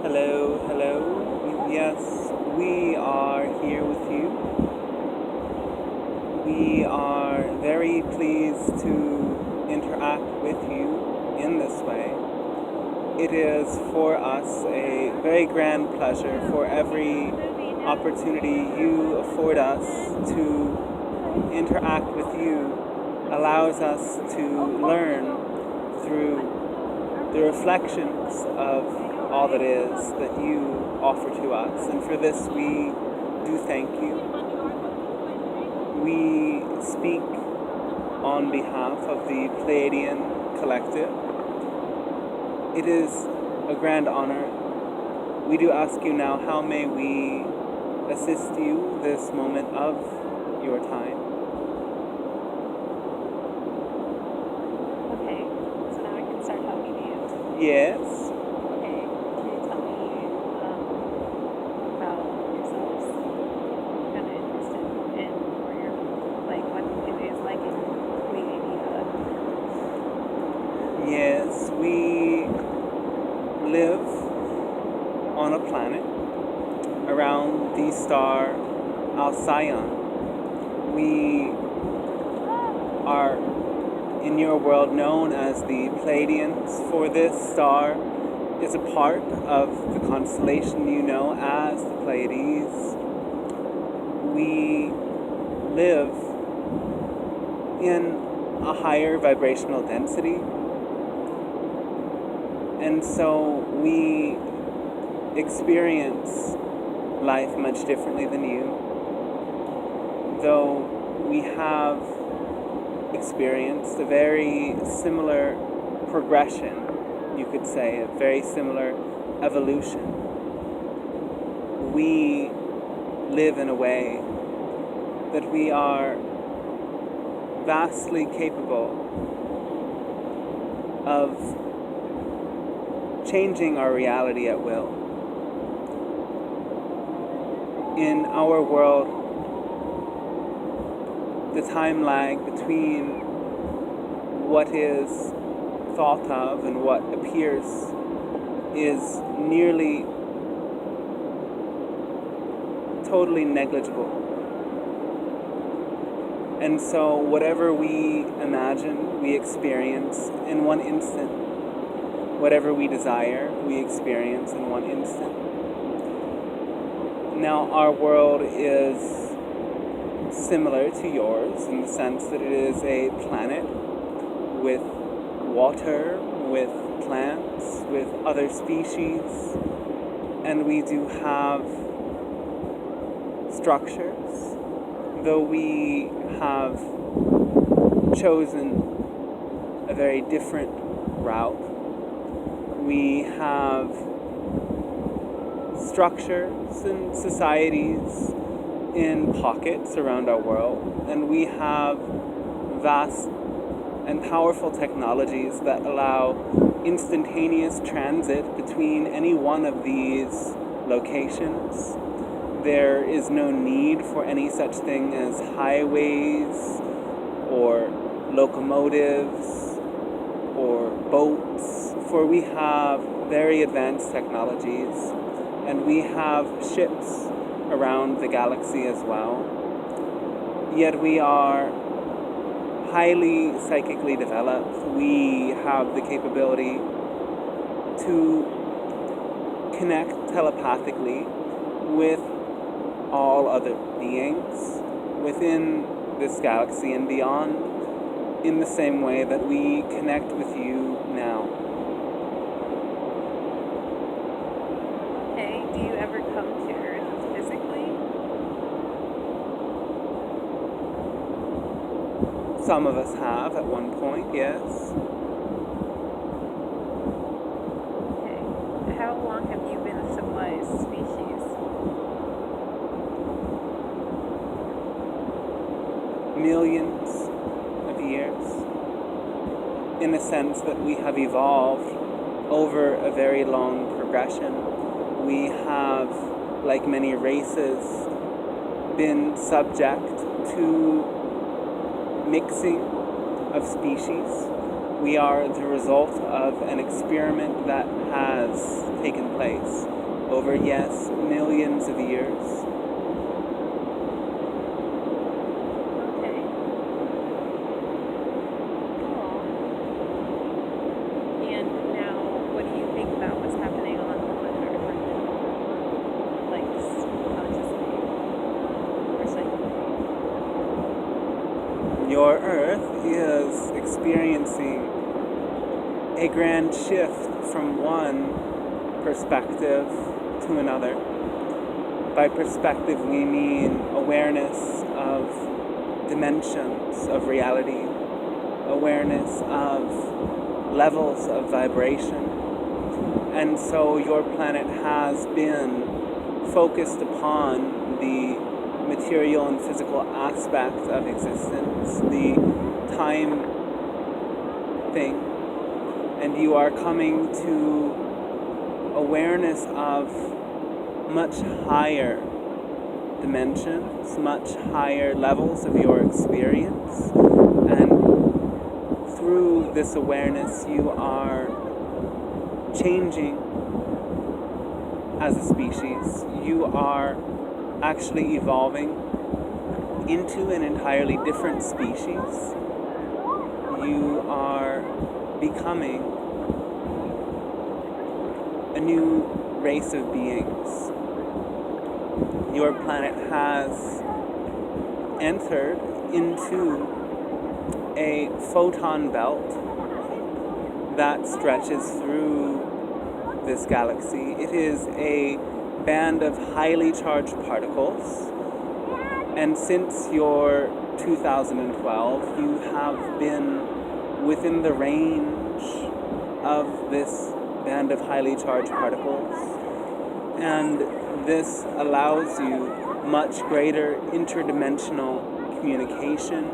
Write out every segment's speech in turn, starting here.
Hello, hello. Yes, we are here with you. We are very pleased to interact with you in this way. It is for us a very grand pleasure for every opportunity you afford us to interact with you allows us to learn through the reflections of all that is that you offer to us. And for this we do thank you. We speak on behalf of the Pleiadian collective. It is a grand honor. We do ask you now, how may we assist you this moment of your time? Okay, so now I can start helping you. Yes. Okay, can you tell me about yourselves? I'm kind of interested in where you're, like, what it is like in Pleiadia. Yes, we live on a planet around the star Alcyon. We are in your world known as the Pleiadians, for this star is a part of the constellation you know as the Pleiades. We live in a higher vibrational density, and so we experience life much differently than you, though we have experienced a very similar progression, you could say, a very similar evolution. We live in a way that we are vastly capable of changing our reality at will. In our world, the time lag between what is thought of and what appears is nearly totally negligible. And so whatever we imagine, we experience in one instant. Whatever we desire, we experience in one instant. Now, our world is similar to yours in the sense that it is a planet with water, with plants, with other species, and we do have structures, though we have chosen a very different route. We have structures and societies in pockets around our world, and we have vast and powerful technologies that allow instantaneous transit between any one of these locations. There is no need for any such thing as highways or locomotives or boats, for we have very advanced technologies, and we have ships around the galaxy as well. Yet we are highly psychically developed. We have the capability to connect telepathically with all other beings within this galaxy and beyond, in the same way that we connect with you now. Okay, do you ever come to Earth physically? Some of us have at one point, yes. Okay, how long have you been a civilized species? Millions of years, in the sense that we have evolved over a very long progression. We have, like many races, been subject to mixing of species We are the result of an experiment that has taken place over, yes, millions of years. Okay. Cool. And now, what do you think about what's happening on Earth right now? Like, consciously or psychically? Your Earth is experiencing a grand shift from one perspective to another. By perspective, we mean awareness of dimensions of reality, awareness of levels of vibration. And so your planet has been focused upon the material and physical aspect of existence, the time thing, and you are coming to awareness of much higher dimensions, much higher levels of your experience, and through this awareness you are changing as a species. You are actually evolving into an entirely different species. You are becoming a new race of beings. Your planet has entered into a photon belt that stretches through this galaxy. It is a band of highly charged particles, and since your 2012, you have been within the range of this band of highly charged particles, and this allows you much greater interdimensional communication.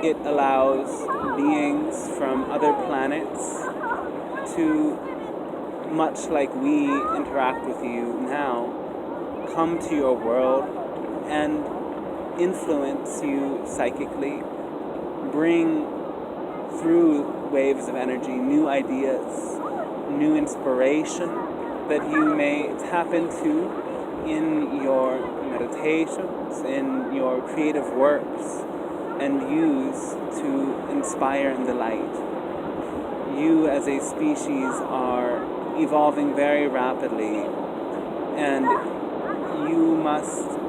It allows beings from other planets to, much like we interact with you now, come to your world and influence you psychically, bring through waves of energy new ideas, new inspiration that you may tap into in your meditations, in your creative works, and use to inspire and delight. You as a species are evolving very rapidly, and you must,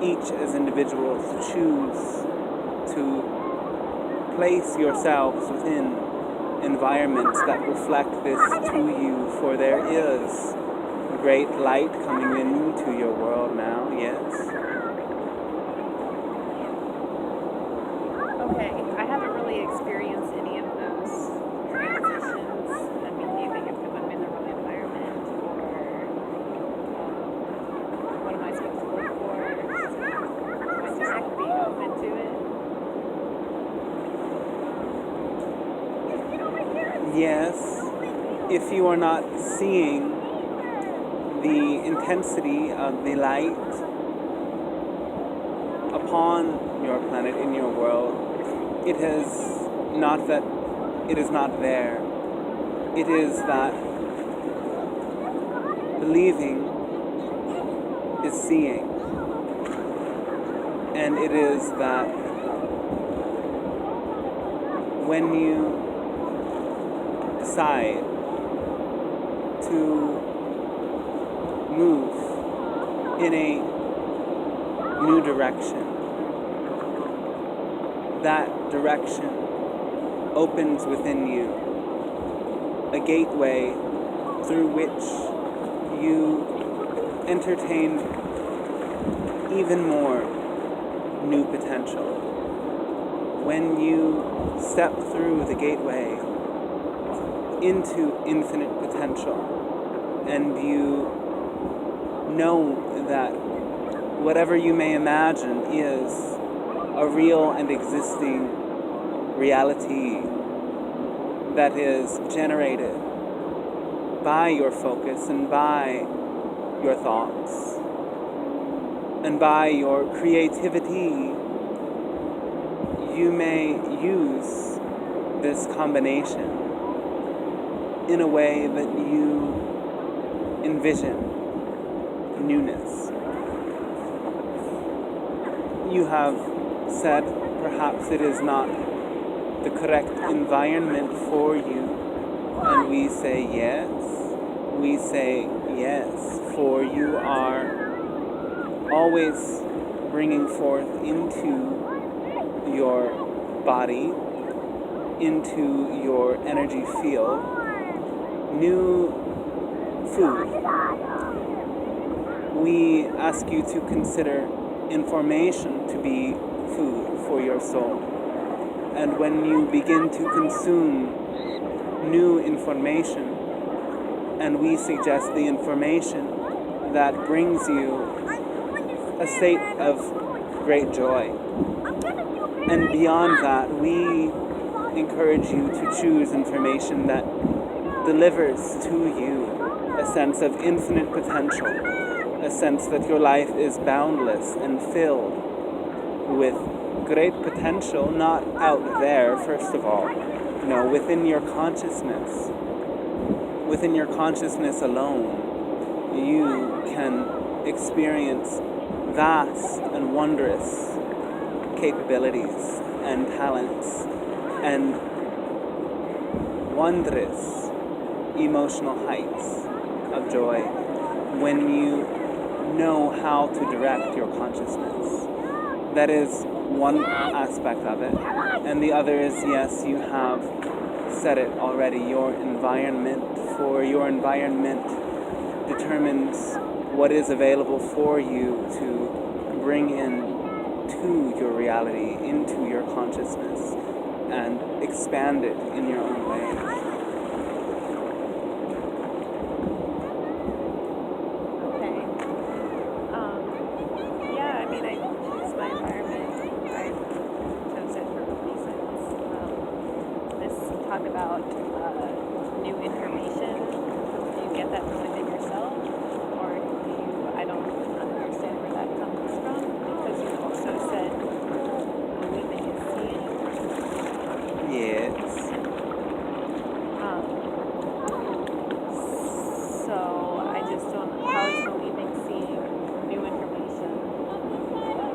each as individuals, choose to place yourselves within environments that reflect this to you, for there is great light coming into your world now, yes. Okay, I haven't really experienced any of those transitions. I mean, do you think it's because I'm in the wrong environment, or what am I supposed to look for? Am I supposed to be open to it? Yes, if you are not seeing the intensity of the light upon your planet, in your world, it is not that it is not there. It is that believing is seeing. And it is that when you decide to move in a new direction, that direction opens within you a gateway through which you entertain even more new potential. When you step through the gateway into infinite potential, and you know that whatever you may imagine is a real and existing reality that is generated by your focus and by your thoughts and by your creativity, you may use this combination in a way that you envision newness. You have said perhaps it is not the correct environment for you, and we say yes. We say yes, for you are always bringing forth into your body, into your energy field, new food. We ask you to consider information to be food for your soul. And when you begin to consume new information, and we suggest the information that brings you a state of great joy. And beyond that, we encourage you to choose information that delivers to you a sense of infinite potential, a sense that your life is boundless and filled with great potential, not out there, first of all, within your consciousness. Within your consciousness alone, you can experience vast and wondrous capabilities and talents and wondrous emotional heights of joy when you know how to direct your consciousness. That is one aspect of it. And the other is, yes, you have said it already, your environment. For your environment determines what is available for you to bring in to your reality, into your consciousness, and expand it in your own way. Okay. Yeah, I mean, I choose my environment. I chose it for reasons. This talk about new information. Do you get that from within yourself? Or do you, I don't understand where that comes from, because you also said believing is seeing. Yes. So I just don't, how is believing seeing new information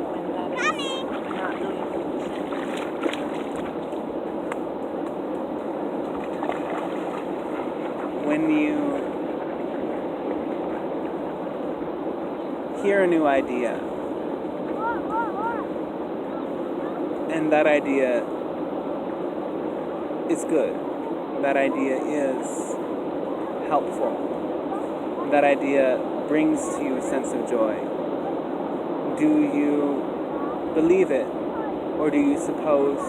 when that is not new information? When you hear a new idea, and that idea is good, that idea is helpful, that idea brings to you a sense of joy, do you believe it, or do you suppose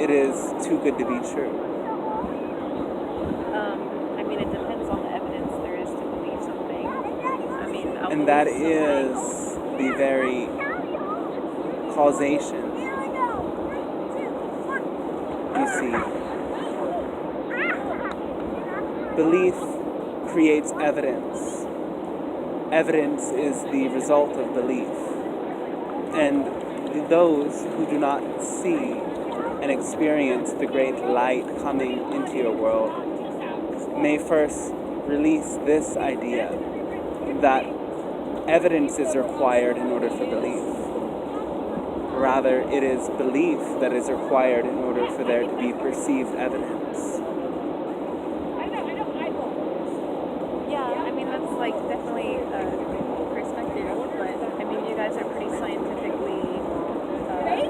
it is too good to be true? I mean, it depends on the evidence there is to believe something. I mean, I'll And that believe is the very causation. You see, belief creates evidence. Evidence is the result of belief. And those who do not see and experience the great light coming into your world may first release this idea that evidence is required in order for belief. Rather, it is belief that is required in order for there to be perceived evidence. Yeah, I mean, that's like definitely a perspective, but I mean, you guys are pretty scientifically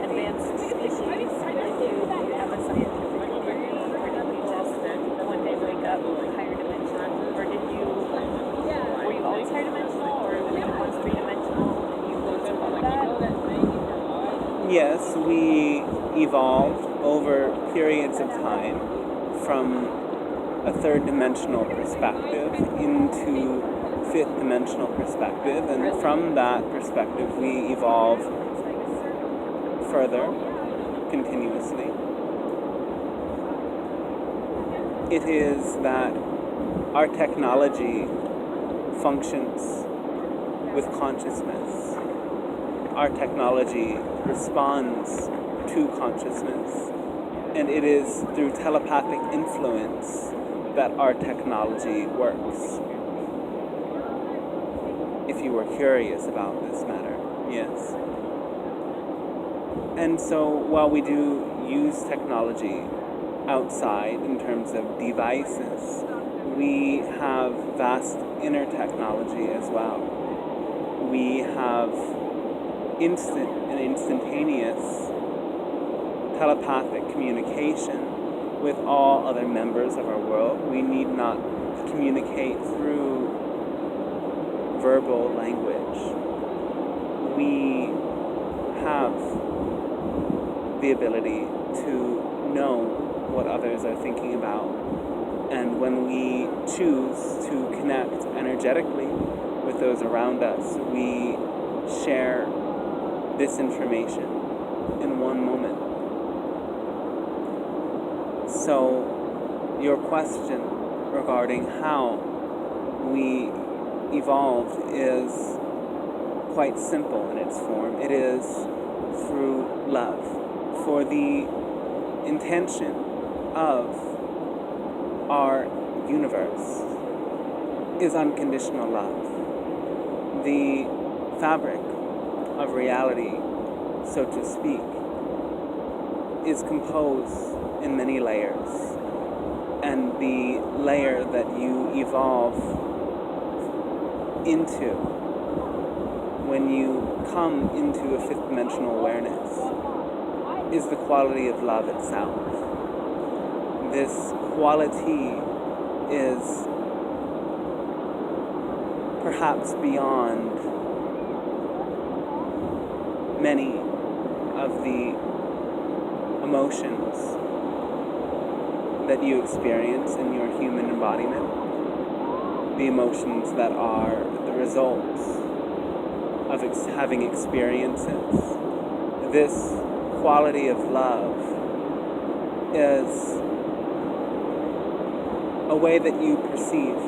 advanced species. Do you have a scientific theory, or did you just one day wake up higher dimensional, or were you always higher dimensional, or were you once three-dimensional and you rose above that? Yes, we evolved over periods of time from a third-dimensional perspective into fifth-dimensional perspective, and from that perspective we evolve further, continuously. It is that our technology functions with consciousness. Our technology responds to consciousness. And it is through telepathic influence that our technology works. If you were curious about this matter, yes. And so while we do use technology outside in terms of devices, we have vast inner technology as well. We have instant and instantaneous telepathic communication with all other members of our world. We need not communicate through verbal language. We have the ability to know what others are thinking about. And when we choose to connect energetically with those around us, we share this information in one moment. So your question regarding how we evolved is quite simple in its form. It is through love. For the intention of our universe is unconditional love. The fabric of reality, so to speak, is composed in many layers. And the layer that you evolve into when you come into a fifth dimensional awareness is the quality of love itself. This quality is perhaps beyond many of the emotions that you experience in your human embodiment, the emotions that are the results of having experiences. This quality of love is a way that you perceive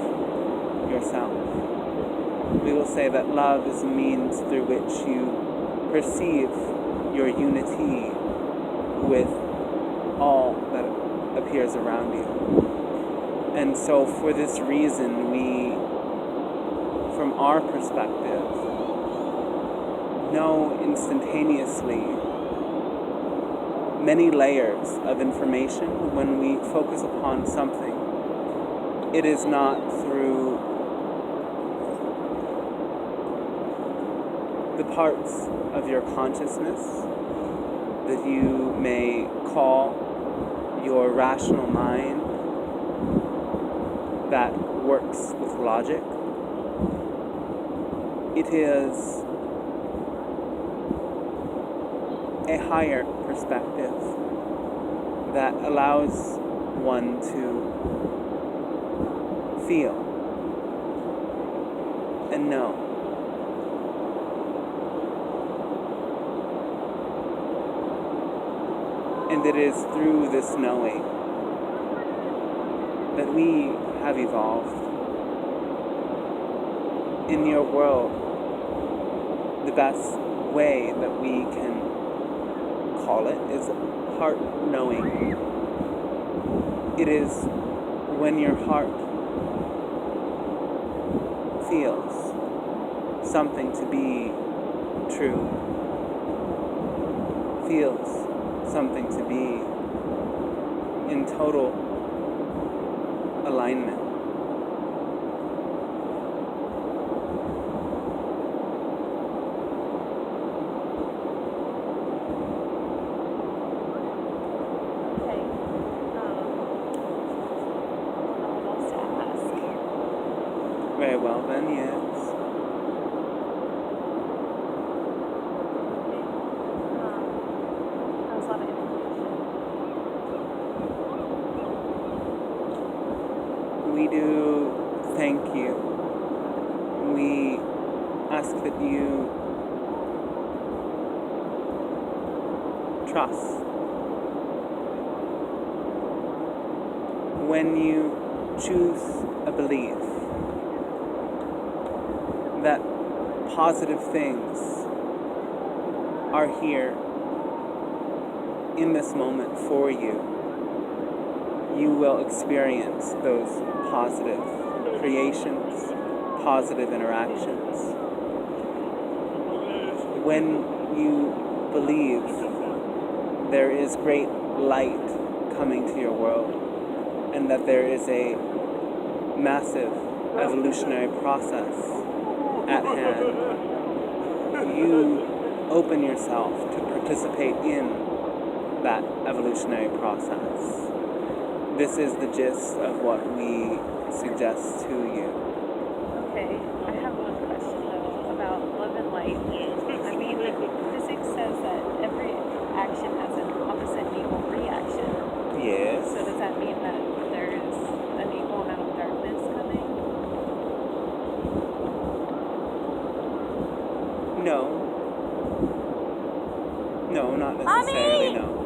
yourself. We will say that love is a means through which you perceive your unity with all that appears around you. And so for this reason, we, from our perspective, know instantaneously many layers of information when we focus upon something. It is not through the parts of your consciousness that you may call your rational mind that works with logic. It is a higher perspective that allows one to feel and know. And it is through this knowing that we have evolved. In your world, the best way that we can call it is heart knowing. It is when your heart feels something to be true, feels something to be in total alignment. Okay. What else to ask? Very well then, yes. That was a lot of information. We do thank you. We ask that you trust. When you choose a belief that positive things are here in this moment for you, you will experience those positive creations, positive interactions. When you believe there is great light coming to your world, and that there is a massive evolutionary process at hand, you open yourself to participate in that evolutionary process. This is the gist of what we suggest to you. Okay, I have one question though about love and light. I mean, physics says that every action has an opposite and equal reaction. Yes. So does that mean that there is an equal amount of darkness coming? No. No, not necessarily, no.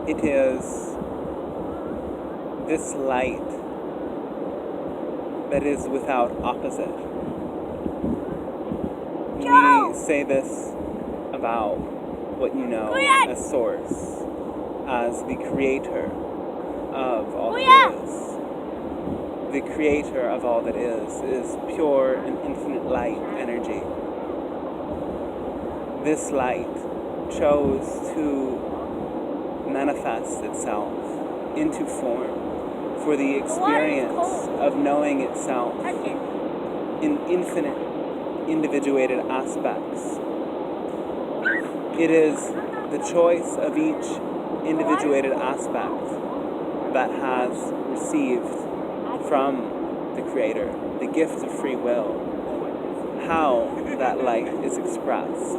It is this light that is without opposite. We say this about what you know as Source, as the creator of all that is. The creator of all that is pure and infinite light energy. This light chose to manifest itself into form for the experience of knowing itself in infinite individuated aspects. It is the choice of each individuated aspect that has received from the Creator the gift of free will, how that light is expressed.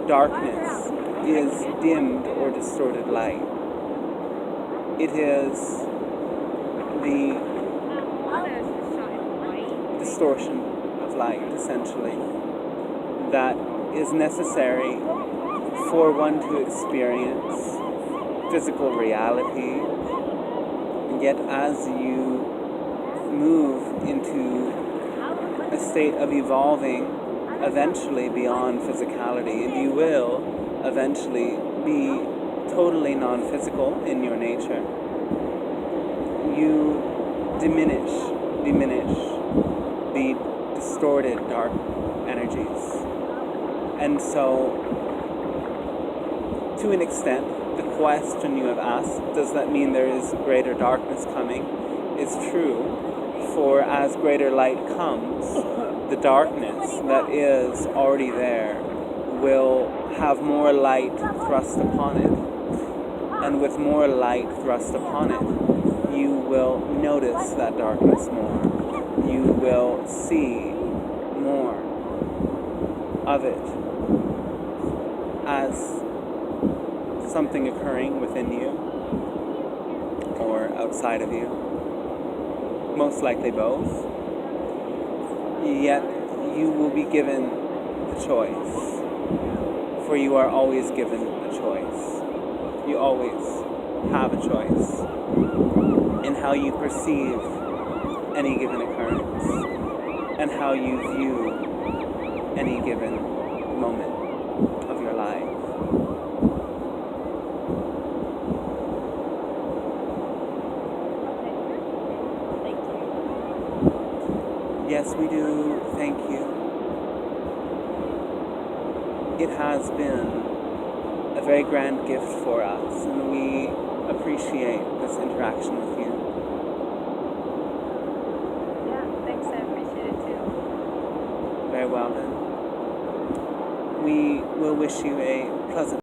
Darkness is dimmed or distorted light. It is the distortion of light, essentially, that is necessary for one to experience physical reality. Yet as you move into a state of evolving eventually beyond physicality, and you will eventually be totally non-physical in your nature, you diminish the distorted dark energies. And so, to an extent, the question you have asked, does that mean there is greater darkness coming, is true, for as greater light comes, the darkness that is already there will have more light thrust upon it. And with more light thrust upon it, you will notice that darkness more. You will see more of it as something occurring within you or outside of you. Most likely both. Yet you will be given the choice. For you are always given a choice. You always have a choice in how you perceive any given occurrence and how you view any given moment of your life. Thank you. Yes, we do thank you. It has been a very grand gift for us, and we appreciate this interaction with you. Yeah, thanks. I appreciate it too. Very well then. We will wish you a pleasant